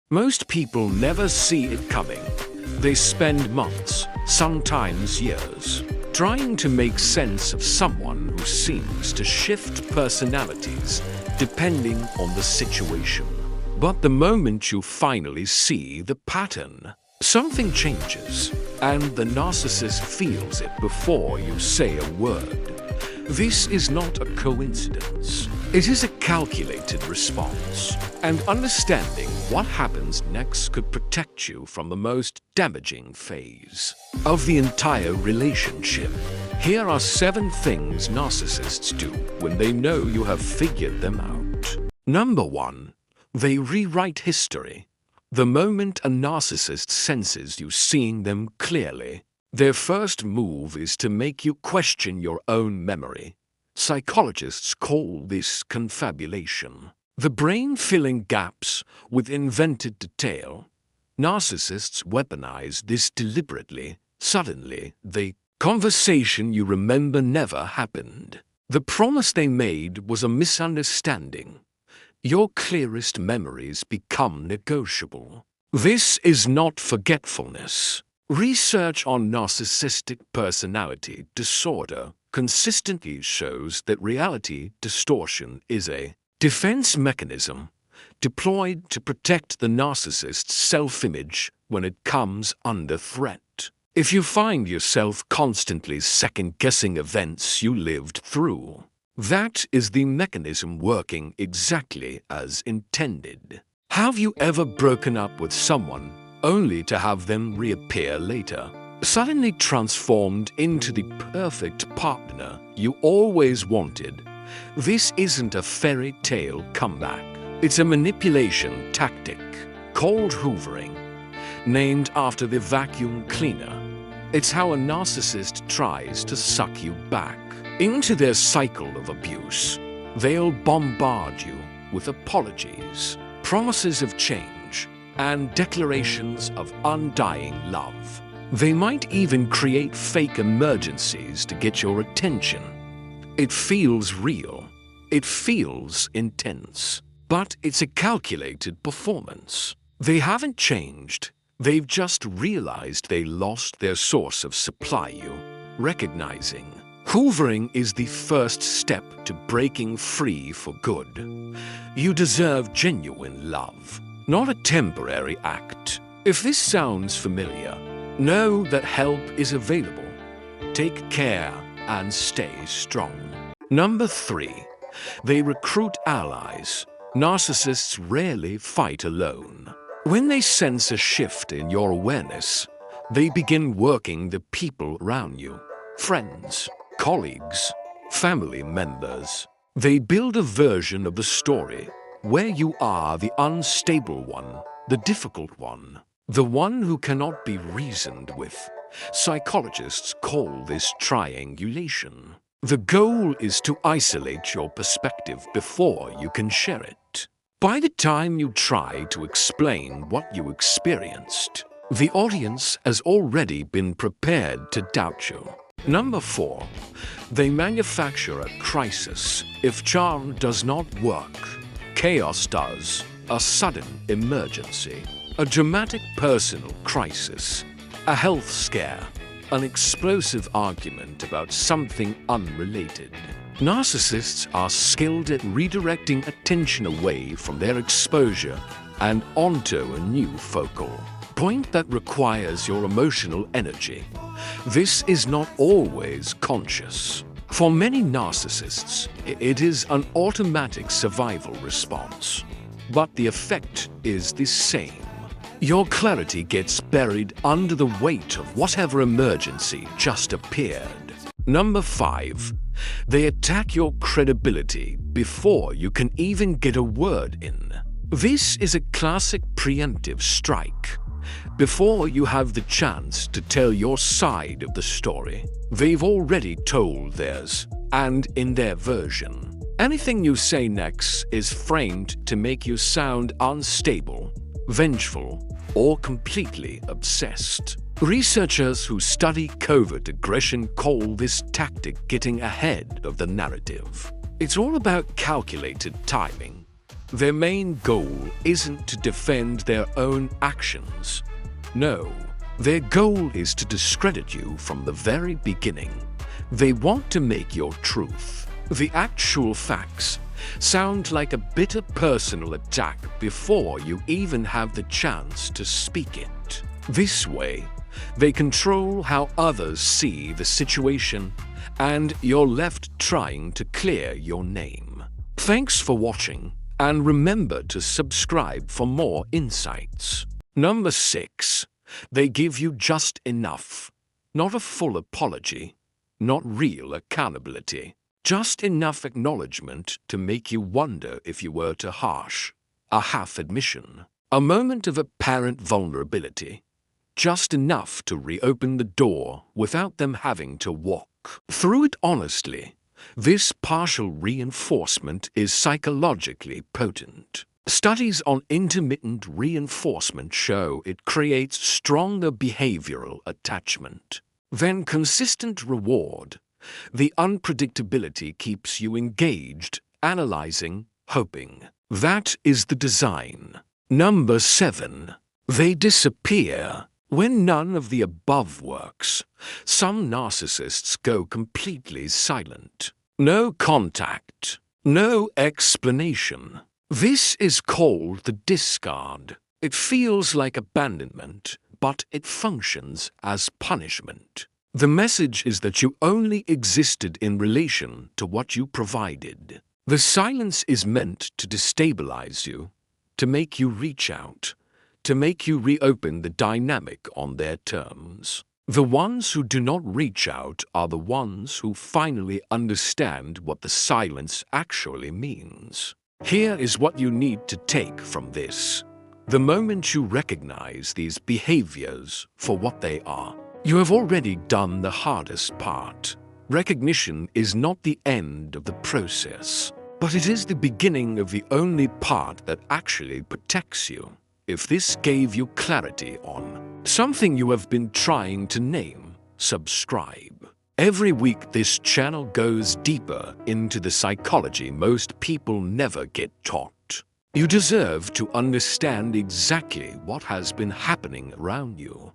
Most people never see it coming. They spend months, sometimes years, trying to make sense of someone who seems to shift personalities depending on the situation. But the moment you finally see the pattern, something changes, and the narcissist feels it before you say a word. This is not a coincidence. It is a calculated response, and understanding what happens next could protect you from the most damaging phase of the entire relationship. Here are 7 things narcissists do when they know you have figured them out. Number 1. They rewrite history. The moment a narcissist senses you seeing them clearly, their first move is to make you question your own memory. Psychologists call this confabulation. The brain filling gaps with invented detail. Narcissists weaponize this deliberately. Suddenly, the conversation you remember never happened. The promise they made was a misunderstanding. Your clearest memories become negotiable. This is not forgetfulness. Research on narcissistic personality disorder consistently shows that reality distortion is a defense mechanism deployed to protect the narcissist's self-image when it comes under threat. If you find yourself constantly second-guessing events you lived through, that is the mechanism working exactly as intended. Have you ever broken up with someone only to have them reappear later, suddenly transformed into the perfect partner you always wanted? This isn't a fairy tale comeback. It's a manipulation tactic called Hoovering, named after the vacuum cleaner. It's how a narcissist tries to suck you back into their cycle of abuse. They'll bombard you with apologies, promises of change, and declarations of undying love. They might even create fake emergencies to get your attention. It feels real. It feels intense. But it's a calculated performance. They haven't changed. They've just realized they lost their source of supply you. Recognizing Hoovering is the first step to breaking free for good. You deserve genuine love, not a temporary act. If this sounds familiar, know that help is available. Take care and stay strong. Number 3. They recruit allies. Narcissists rarely fight alone. When they sense a shift in your awareness, they begin working the people around you. Friends, colleagues, family members. They build a version of the story where you are the unstable one, the difficult one, the one who cannot be reasoned with. Psychologists call this triangulation. The goal is to isolate your perspective before you can share it. By the time you try to explain what you experienced, the audience has already been prepared to doubt you. Number 4. They manufacture a crisis. If charm does not work, chaos does. A sudden emergency, a dramatic personal crisis, a health scare, an explosive argument about something unrelated. Narcissists are skilled at redirecting attention away from their exposure and onto a new focal point that requires your emotional energy. This is not always conscious. For many narcissists, it is an automatic survival response, but the effect is the same. Your clarity gets buried under the weight of whatever emergency just appeared. Number 5. They attack your credibility before you can even get a word in. This is a classic preemptive strike. Before you have the chance to tell your side of the story, they've already told theirs, and in their version. Anything you say next is framed to make you sound unstable, vengeful, or completely obsessed. Researchers who study covert aggression call this tactic getting ahead of the narrative. It's all about calculated timing. Their main goal isn't to defend their own actions. No, their goal is to discredit you from the very beginning. They want to make your truth, the actual facts, sound like a bitter personal attack before you even have the chance to speak it. This way, they control how others see the situation, and you're left trying to clear your name. Thanks for watching, and remember to subscribe for more insights. Number 6. They give you just enough. Not a full apology, not real accountability. Just enough acknowledgement to make you wonder if you were too harsh. A half admission. A moment of apparent vulnerability. Just enough to reopen the door without them having to walk through it honestly. This partial reinforcement is psychologically potent. Studies on intermittent reinforcement show it creates stronger behavioral attachment. Then consistent reward. The unpredictability keeps you engaged, analyzing, hoping. That is the design. Number 7. They disappear. When none of the above works, some narcissists go completely silent. No contact, no explanation. This is called the discard. It feels like abandonment, but it functions as punishment. The message is that you only existed in relation to what you provided. The silence is meant to destabilize you, to make you reach out, to make you reopen the dynamic on their terms. The ones who do not reach out are the ones who finally understand what the silence actually means. Here is what you need to take from this. The moment you recognize these behaviors for what they are, you have already done the hardest part. Recognition is not the end of the process, but it is the beginning of the only part that actually protects you. If this gave you clarity on something you have been trying to name, subscribe. Every week this channel goes deeper into the psychology most people never get taught. You deserve to understand exactly what has been happening around you.